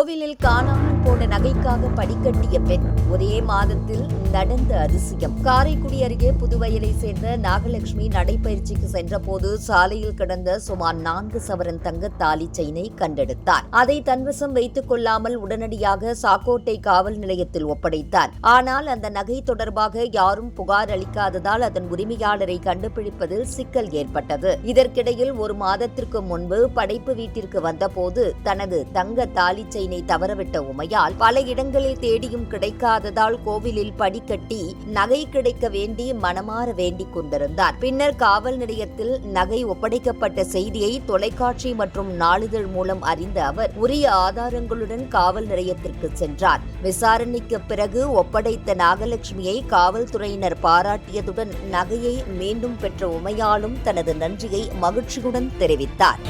கோவிலில் காணாமல் போன நகைக்காக படிக்கட்டிய பெண். ஒரே மாதத்தில் நடந்த அதிசயம். காரைக்குடி அருகே புதுவயலை சேர்ந்த நாகலட்சுமி நடைபயிற்சிக்கு சென்றபோது சாலையில் கிடந்த சுமார் 4 சவரன் தங்க தாலி செயினை கண்டெடுத்தார். அதை தன்வசம் வைத்துக் கொள்ளாமல் உடனடியாக சாக்கோட்டை காவல் நிலையத்தில் ஒப்படைத்தார். ஆனால் அந்த நகை தொடர்பாக யாரும் புகார் அளிக்காததால் அதன் உரிமையாளரை கண்டுபிடிப்பதில் சிக்கல் ஏற்பட்டது. இதற்கிடையில் ஒரு மாதத்திற்கு முன்பு படைப்பு வீட்டிற்கு வந்தபோது தனது தங்க தாலி செயினை தவறவிட்ட உமையால் பல இடங்களில் தேடியும் கிடைக்காததால் கோவிலில் படிக்கட்டி நகை கிடைக்க வேண்டி மனமாற வேண்டிக் கொண்டிருந்தார். பின்னர் காவல் நிலையத்தில் நகை ஒப்படைக்கப்பட்ட செய்தியை தொலைக்காட்சி மற்றும் நாளிதழ் மூலம் அறிந்த அவர் உரிய ஆதாரங்களுடன் காவல் நிலையத்திற்கு சென்றார். விசாரணைக்கு பிறகு ஒப்படைத்த நாகலட்சுமியை காவல்துறையினர் பாராட்டியதுடன் நகையை மீண்டும் பெற்ற உமையாலும் தனது நன்றியை மகிழ்ச்சியுடன் தெரிவித்தார்.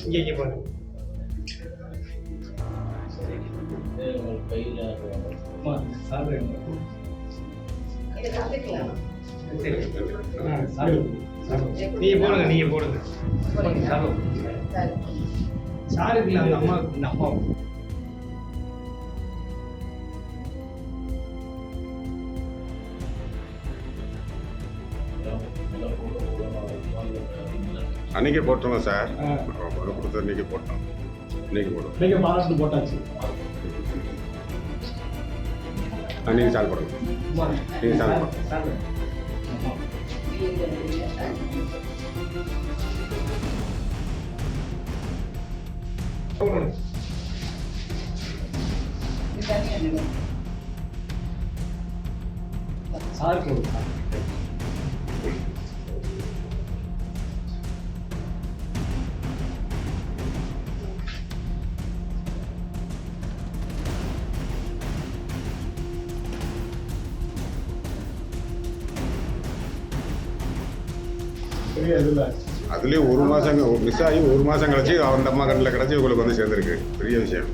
இங்கே பாருங்க. நீங்க போடுங்க சாருக்கு இல்ல, அந்த அம்மா அன்னைக்கு போட்டோம் சார். கொடுத்த அன்னைக்கு போட்டோம். இன்னைக்கு போட்டோம். நீங்க பாராட்டு போட்டாச்சு. நீங்கள் சால் போடுங்க. நீங்கள் சால் போடுங்க. சாருக்கு அதுலேயும் ஒரு மாதம் மிஸ் ஆகி ஒரு மாதம் கழிச்சு அந்த அம்மா கண்ணில் கிடச்சி உங்களுக்கு வந்து சேர்ந்துருக்கு. பெரிய விஷயம்.